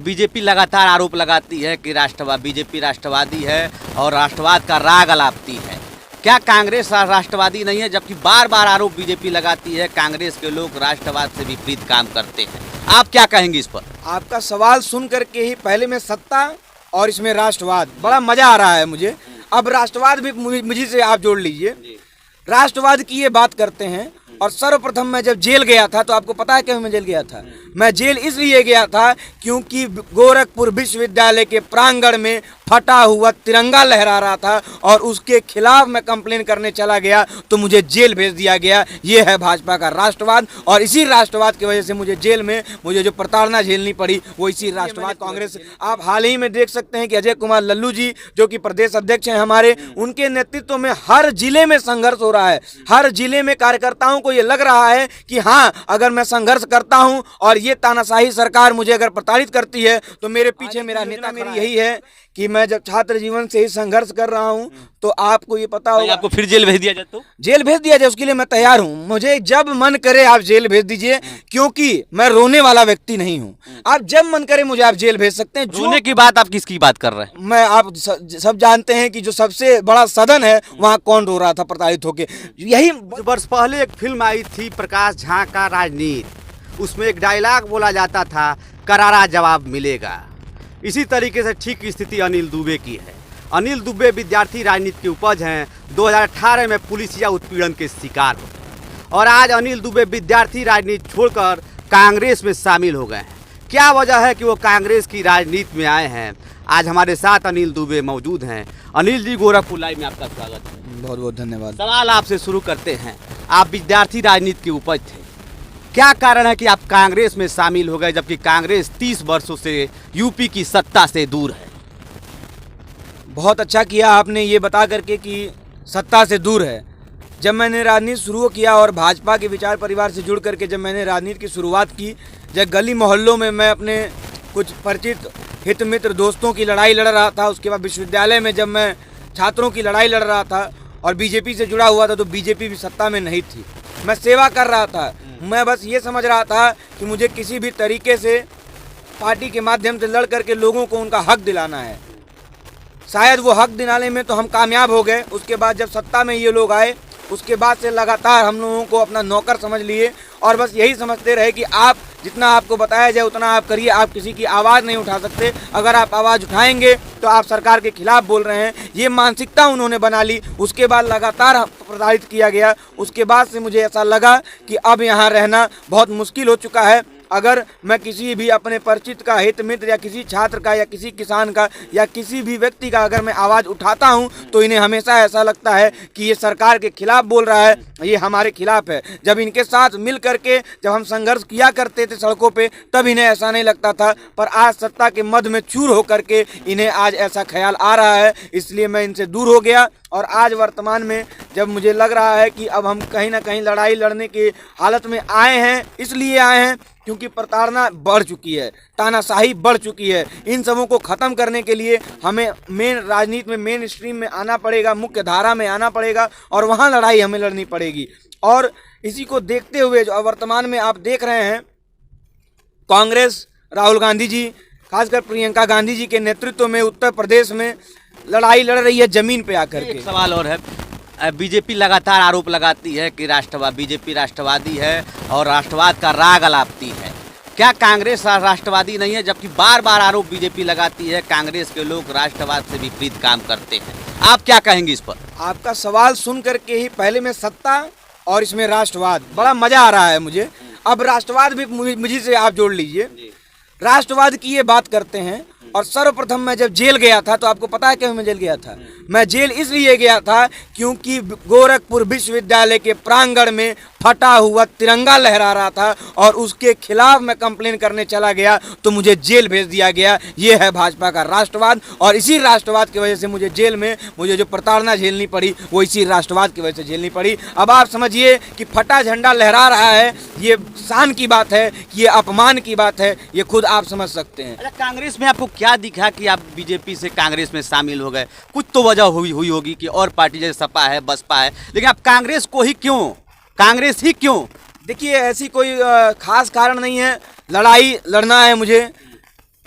BJP लगातार आरोप लगाती है कि बीजेपी राष्ट्रवादी है और राष्ट्रवाद का राग अलापती है। क्या कांग्रेस राष्ट्रवादी नहीं है? जबकि बार बार आरोप बीजेपी लगाती है कांग्रेस के लोग राष्ट्रवाद से विपरीत काम करते हैं। आप क्या कहेंगे इस पर? आपका सवाल सुन करके ही पहले में सत्ता और इसमें राष्ट्रवाद, बड़ा मजा आ रहा है मुझे। अब राष्ट्रवाद भी मुझे से आप जोड़ लीजिए। राष्ट्रवाद की ये बात करते हैं। और सर्वप्रथम मैं जब जेल गया था तो आपको पता है क्यों मैं जेल गया था? मैं जेल इसलिए गया था क्योंकि गोरखपुर विश्वविद्यालय के प्रांगण में फटा हुआ तिरंगा लहरा रहा था और उसके खिलाफ मैं कंप्लेन करने चला गया तो मुझे जेल भेज दिया गया। ये है भाजपा का राष्ट्रवाद और इसी राष्ट्रवाद की वजह से मुझे जेल में जो प्रताड़ना झेलनी पड़ी वो इसी राष्ट्रवाद कांग्रेस। आप हाल ही में देख सकते हैं कि अजय कुमार लल्लू जी जो कि प्रदेश अध्यक्ष हैं हमारे, उनके नेतृत्व में हर जिले में संघर्ष हो रहा है। हर जिले में कार्यकर्ताओं को ये लग रहा है कि हाँ, अगर मैं संघर्ष करता हूं और ये तानाशाही सरकार मुझे अगर प्रताड़ित करती है तो मेरे पीछे मेरा नेता मेरी यही है कि मैं जब छात्र जीवन से ही संघर्ष कर रहा हूं तो आपको ये पता होगा। आपको फिर जेल भेज दिया जाए तो? जेल भेज दिया जाए उसके लिए मैं तैयार हूं। मुझे जब मन करे आप जेल भेज दीजिए, क्योंकि मैं रोने वाला व्यक्ति नहीं हूं। आप जब मन करे मुझे आप जेल भेज सकते हैं। रोने की बात आप किसकी बात कर रहे हैं? मैं आप सब जानते हैं कि जो सबसे बड़ा सदन है वहाँ कौन रो रहा था प्रताड़ित होके। यही वर्ष पहले एक फिल्म आई थी प्रकाश झा का राजनीति, उसमें एक डायलॉग बोला जाता था, करारा जवाब मिलेगा। इसी तरीके से ठीक स्थिति अनिल दुबे की है। अनिल दुबे विद्यार्थी राजनीति की उपज हैं। 2018 में पुलिसिया उत्पीड़न के शिकार हो गए और आज अनिल दुबे विद्यार्थी राजनीति छोड़कर कांग्रेस में शामिल हो गए हैं। क्या वजह है कि वो कांग्रेस की राजनीति में आए हैं? आज हमारे साथ अनिल दुबे मौजूद हैं। अनिल जी, गोरखपुर लाइव में आपका स्वागत है। बहुत बहुत धन्यवाद। सवाल आपसे शुरू करते हैं। आप विद्यार्थी राजनीति की उपज थे, क्या कारण है कि आप कांग्रेस में शामिल हो गए जबकि कांग्रेस 30 वर्षों से यूपी की सत्ता से दूर है? बहुत अच्छा किया आपने ये बता करके कि सत्ता से दूर है। जब मैंने राजनीति शुरू किया और भाजपा के विचार परिवार से जुड़ करके जब मैंने राजनीति की शुरुआत की, जब गली मोहल्लों में मैं अपने कुछ परिचित हित मित्र दोस्तों की लड़ाई लड़ रहा था, उसके बाद विश्वविद्यालय में जब मैं छात्रों की लड़ाई लड़ रहा था और बीजेपी से जुड़ा हुआ था तो बीजेपी भी सत्ता में नहीं थी। मैं सेवा कर रहा था। मैं बस ये समझ रहा था कि मुझे किसी भी तरीके से पार्टी के माध्यम से लड़ करके लोगों को उनका हक दिलाना है। शायद वो हक दिलाने में तो हम कामयाब हो गए। उसके बाद जब सत्ता में ये लोग आए उसके बाद से लगातार हम लोगों को अपना नौकर समझ लिए और बस यही समझते रहे कि आप जितना आपको बताया जाए उतना आप करिए, आप किसी की आवाज़ नहीं उठा सकते। अगर आप आवाज़ उठाएंगे तो आप सरकार के खिलाफ बोल रहे हैं। ये मानसिकता उन्होंने बना ली। उसके बाद लगातार प्रताड़ित किया गया। उसके बाद से मुझे ऐसा लगा कि अब यहाँ रहना बहुत मुश्किल हो चुका है। अगर मैं किसी भी अपने परिचित का, हित मित्र या किसी छात्र का या किसी किसान का या किसी भी व्यक्ति का अगर मैं आवाज़ उठाता हूं तो इन्हें हमेशा ऐसा लगता है कि ये सरकार के खिलाफ बोल रहा है, ये हमारे खिलाफ है। जब इनके साथ मिल करके जब हम संघर्ष किया करते थे सड़कों पे तब इन्हें ऐसा नहीं लगता था, पर आज सत्ता के मद में चूर हो करके इन्हें आज ऐसा ख्याल आ रहा है। इसलिए मैं इनसे दूर हो गया और आज वर्तमान में जब मुझे लग रहा है कि अब हम कहीं ना कहीं लड़ाई लड़ने की हालत में आए हैं, इसलिए आए हैं क्योंकि प्रताड़ना बढ़ चुकी है, तानाशाही बढ़ चुकी है। इन सबों को ख़त्म करने के लिए हमें मेन राजनीति में, मेन स्ट्रीम में आना पड़ेगा, मुख्य धारा में आना पड़ेगा और वहाँ लड़ाई हमें लड़नी पड़ेगी। और इसी को देखते हुए जो वर्तमान में आप देख रहे हैं, कांग्रेस राहुल गांधी जी, खासकर प्रियंका गांधी जी के नेतृत्व में उत्तर प्रदेश में लड़ाई लड़ रही है ज़मीन पे आकर के। एक सवाल और है। बीजेपी लगातार आरोप लगाती है कि बीजेपी राष्ट्रवादी है और राष्ट्रवाद का राग अलापती है। क्या कांग्रेस राष्ट्रवादी नहीं है? जबकि बार बार आरोप बीजेपी लगाती है कांग्रेस के लोग राष्ट्रवाद से विपरीत काम करते हैं। आप क्या कहेंगे इस पर? आपका सवाल सुन करके ही पहले में सत्ता और इसमें राष्ट्रवाद, बड़ा मजा आ रहा है मुझे। अब राष्ट्रवाद भी मुझे से आप जोड़ लीजिए। राष्ट्रवाद की ये बात करते हैं। और सर्वप्रथम मैं जब जेल गया था तो आपको पता है क्यों मैं जेल गया था? मैं जेल इसलिए गया था क्योंकि गोरखपुर विश्वविद्यालय के प्रांगण में फटा हुआ तिरंगा लहरा रहा था और उसके खिलाफ मैं कंप्लेन करने चला गया तो मुझे जेल भेज दिया गया। ये है भाजपा का राष्ट्रवाद और इसी राष्ट्रवाद की वजह से मुझे जेल में जो प्रताड़ना झेलनी पड़ी वो इसी राष्ट्रवाद की वजह से झेलनी पड़ी। अब आप समझिए कि फटा झंडा लहरा रहा है, ये शान की बात है कि ये अपमान की बात है, ये खुद आप समझ सकते हैं। अच्छा, कांग्रेस में आपको क्या दिखा कि आप बीजेपी से कांग्रेस में शामिल हो गए? कुछ तो वजह हुई होगी कि और पार्टी जैसे सपा है, बसपा है, लेकिन आप कांग्रेस को ही क्यों, कांग्रेस ही क्यों? देखिए, ऐसी कोई खास कारण नहीं है। लड़ाई लड़ना है मुझे।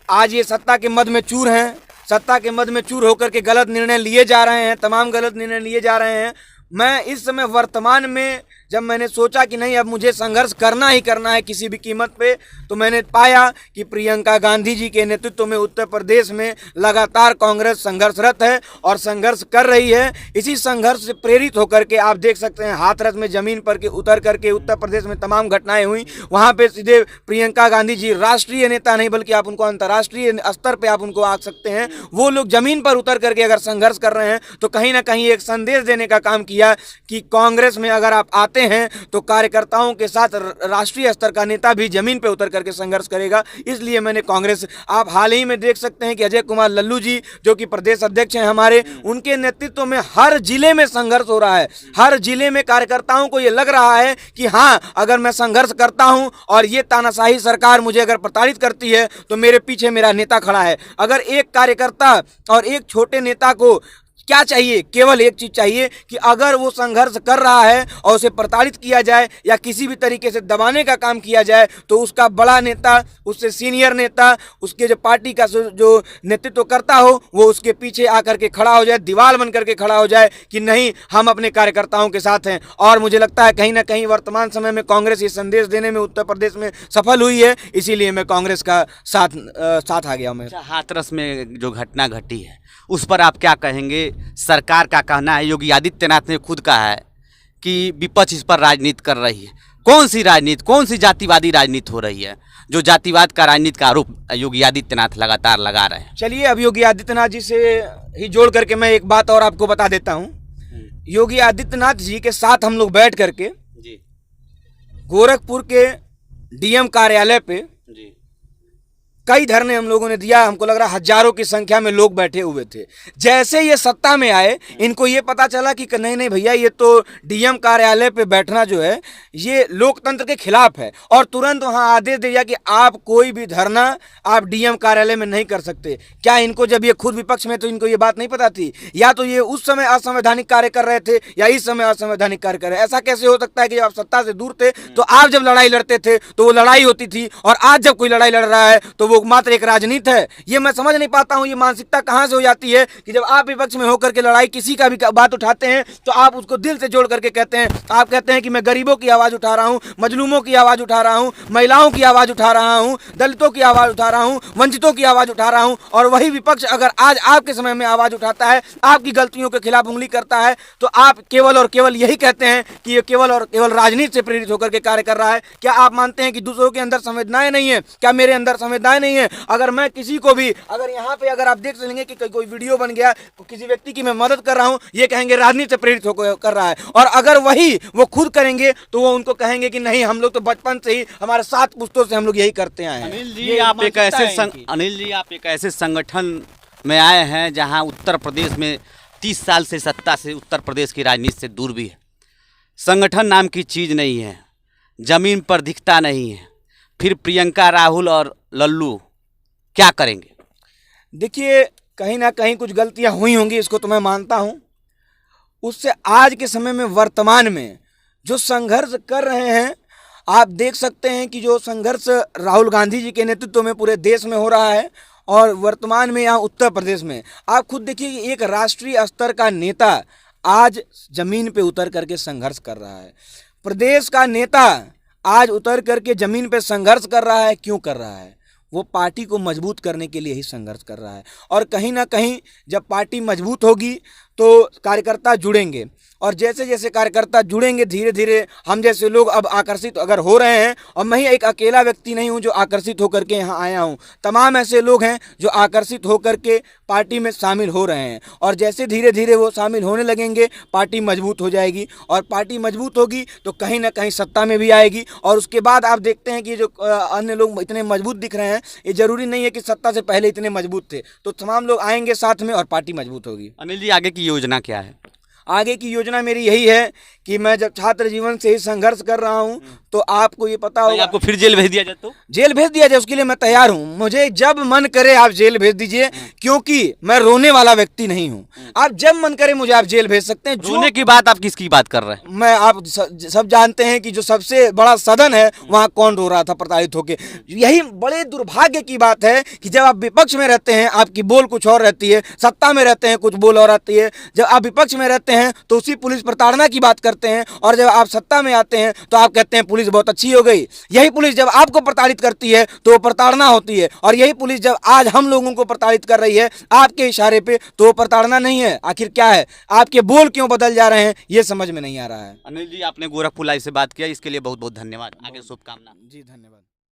आज ये सत्ता के मद में चूर हैं, सत्ता के मद में चूर होकर के गलत निर्णय लिए जा रहे हैं, तमाम गलत निर्णय लिए जा रहे हैं। मैं इस समय वर्तमान में जब मैंने सोचा कि नहीं अब मुझे संघर्ष करना ही करना है किसी भी कीमत पे, तो मैंने पाया कि प्रियंका गांधी जी के नेतृत्व में उत्तर प्रदेश में लगातार कांग्रेस संघर्षरत है और संघर्ष कर रही है। इसी संघर्ष से प्रेरित होकर के आप देख सकते हैं हाथरस में जमीन पर के उतर करके उत्तर प्रदेश में तमाम घटनाएं हुई। वहाँ पे सीधे प्रियंका गांधी जी राष्ट्रीय नेता नहीं बल्कि आप उनको अंतर्राष्ट्रीय स्तर पर आप उनको आ सकते हैं, वो लोग जमीन पर उतर करके अगर संघर्ष कर रहे हैं तो कहीं ना कहीं एक संदेश देने का काम किया कि कांग्रेस में अगर आप आते हैं तो कार्यकर्ताओं के साथ राष्ट्रीय स्तर का नेता भी जमीन पे उतर करके संघर्ष करेगा। इसलिए मैंने कांग्रेस, आप हाल ही में देख सकते हैं कि अजय कुमार लल्लू जी जो कि प्रदेश अध्यक्ष हैं हमारे, उनके नेतृत्व में हर जिले में संघर्ष हो रहा है। हर जिले में कार्यकर्ताओं को ये लग रहा है कि हाँ अगर मैं संघर्ष करता हूं और ये तानाशाही सरकार मुझे अगर प्रताड़ित करती है तो मेरे पीछे मेरा नेता खड़ा है। अगर एक कार्यकर्ता और एक छोटे नेता को क्या चाहिए, केवल एक चीज चाहिए कि अगर वो संघर्ष कर रहा है और उसे प्रताड़ित किया जाए या किसी भी तरीके से दबाने का काम किया जाए तो उसका बड़ा नेता, उससे सीनियर नेता, उसके जो पार्टी का जो नेतृत्व करता हो वो उसके पीछे आकर के खड़ा हो जाए, दीवार बन करके खड़ा हो जाए कि नहीं हम अपने कार्यकर्ताओं के साथ हैं। और मुझे लगता है कहीं ना कहीं वर्तमान समय में कांग्रेस ये संदेश देने में उत्तर प्रदेश में सफल हुई है, इसीलिए मैं कांग्रेस का साथ आ गया। मैं हाथरस में जो घटना घटी है उस पर आप क्या कहेंगे? सरकार का कहना है, योगी आदित्यनाथ ने खुद कहा है कि विपक्ष इस पर राजनीति कर रही है। कौन सी राजनीति, कौन सी जातिवादी राजनीति हो रही है जो जातिवाद का राजनीति का आरोप योगी आदित्यनाथ लगातार लगा रहे हैं? चलिए अब योगी आदित्यनाथ जी से ही जोड़ करके मैं एक बात और आपको बता देता हूँ। योगी आदित्यनाथ जी के साथ हम लोग बैठ करके गोरखपुर के डीएम कार्यालय पे कई धरने हम लोगों ने दिया। हमको लग रहा हजारों की संख्या में लोग बैठे हुए थे। जैसे ये सत्ता में आए इनको ये पता चला कि नहीं नहीं भैया ये तो डीएम कार्यालय पे बैठना जो है ये लोकतंत्र के खिलाफ है, और तुरंत वहाँ आदेश दिया कि आप कोई भी धरना आप डीएम कार्यालय में नहीं कर सकते। क्या इनको जब ये खुद विपक्ष में तो इनको ये बात नहीं पता थी? या तो ये उस समय असंवैधानिक कार्य कर रहे थे या इस समय असंवैधानिक कार्य कर रहे हैं। ऐसा कैसे हो सकता है कि जब आप सत्ता से दूर थे तो आप जब लड़ाई लड़ते थे तो वो लड़ाई होती थी, और आज जब कोई लड़ाई लड़ रहा है तो वो मात्र एक राजनीति है? ये मैं समझ नहीं पाता हूं, ये मानसिकता कहां से हो जाती है कि जब आप विपक्ष में होकर के लड़ाई किसी का भी बात उठाते हैं तो आप उसको दिल से जोड़ करके कहते हैं। आप कहते हैं कि मैं गरीबों की आवाज उठा रहा हूं, मजलूमों की आवाज उठा रहा हूं, महिलाओं की आवाज उठा रहा हूं, दलितों की आवाज उठा रहा हूं, वंचितों की आवाज उठा रहा हूं। और वही विपक्ष अगर आज आपके समय में आवाज उठाता है, आपकी गलतियों के खिलाफ उंगली करता है, तो आप केवल और केवल यही कहते हैं कि ये केवल और केवल राजनीति से प्रेरित होकर के कार्य कर रहा है। क्या आप मानते हैं कि दूसरों के अंदर संवेदनाएं नहीं है? क्या मेरे अंदर संवेदनाएं नहीं है? अगर मैं किसी को भी अगर यहाँ पे अगर आप देख लेंगे कि कोई वीडियो बन गया तो किसी व्यक्ति की मैं मदद कर रहा हूँ, ये कहेंगे राजनीति से प्रेरित होकर कर रहा है। और अगर वही वो खुद करेंगे तो वो उनको कहेंगे कि नहीं हम लोग तो बचपन से ही हमारे 7 पुश्तों से हम लोग यही करते आए हैं। अनिल जी आप एक ऐसे संगठन में आए हैं जहाँ उत्तर प्रदेश में 30 साल से सत्ता से उत्तर प्रदेश की राजनीति से दूर भी है। संगठन नाम की चीज़ नहीं है, जमीन पर दिखता नहीं है, फिर प्रियंका, राहुल और लल्लू क्या करेंगे? देखिए कहीं ना कहीं कुछ गलतियां हुई होंगी, इसको तो मैं मानता हूं। उससे आज के समय में वर्तमान में जो संघर्ष कर रहे हैं, आप देख सकते हैं कि जो संघर्ष राहुल गांधी जी के नेतृत्व में पूरे देश में हो रहा है और वर्तमान में यहाँ उत्तर प्रदेश में आप खुद देखिए कि एक राष्ट्रीय स्तर का नेता आज जमीन पे उतर करके संघर्ष कर रहा है। प्रदेश का नेता आज उतर करके जमीन पे संघर्ष कर रहा है। क्यों कर रहा है? वो पार्टी को मजबूत करने के लिए ही संघर्ष कर रहा है। और कहीं ना कहीं जब पार्टी मजबूत होगी तो कार्यकर्ता जुड़ेंगे, और जैसे जैसे कार्यकर्ता जुड़ेंगे धीरे धीरे हम जैसे लोग अब आकर्षित अगर हो रहे हैं, और मैं ही एक अकेला व्यक्ति नहीं हूं जो आकर्षित होकर के यहाँ आया हूं, तमाम ऐसे लोग हैं जो आकर्षित होकर के पार्टी में शामिल हो रहे हैं। और जैसे धीरे धीरे वो शामिल होने लगेंगे पार्टी मजबूत हो जाएगी, और पार्टी मजबूत होगी तो कहीं ना कहीं सत्ता में भी आएगी। और उसके बाद आप देखते हैं कि जो अन्य लोग इतने मजबूत दिख रहे हैं, ये जरूरी नहीं है कि सत्ता से पहले इतने मजबूत थे, तो तमाम लोग आएंगे साथ में और पार्टी मजबूत होगी। अनिल जी आगे की योजना क्या है? आगे की योजना मेरी यही है कि मैं जब छात्र जीवन से ही संघर्ष कर रहा हूं तो आपको ये पता भाई, होगा, आपको फिर जेल भेज दिया जाए तो? जेल भेज दिया जाए उसके लिए मैं तैयार हूं। मुझे जब मन करे आप जेल भेज दीजिए, क्योंकि मैं रोने वाला व्यक्ति नहीं हूं। आप जब मन करे मुझे आप जेल भेज सकते हैं। रोने की बात आप किसकी बात कर रहे हैं? मैं आप सब जानते हैं कि जो सबसे बड़ा सदन है वहाँ कौन रो रहा था प्रताड़ित होके। यही बड़े दुर्भाग्य की बात है कि जब आप विपक्ष में रहते हैं आपकी बोल कुछ और रहती है, सत्ता में रहते हैं कुछ बोल और आती है। जब आप विपक्ष में रहते हैं तो उसी पुलिस प्रताड़ना की बात करते हैं, और जब आप सत्ता में आते हैं तो आप कहते हैं पुलिस बहुत अच्छी हो गई। यही पुलिस जब आपको प्रताड़ित करती है तो वो प्रताड़ना होती है, और यही पुलिस जब आज हम लोगों को प्रताड़ित कर रही है आपके इशारे पे तो वो प्रताड़ना नहीं है। आखिर क्या है, आपके बोल क्यों बदल जा रहे हैं ये समझ में नहीं आ रहा है। अनिल जी, आपने गोरखपुर लाइव से बात किया, इसके लिए बहुत बहुत धन्यवाद। आगे शुभकामना। जी धन्यवाद।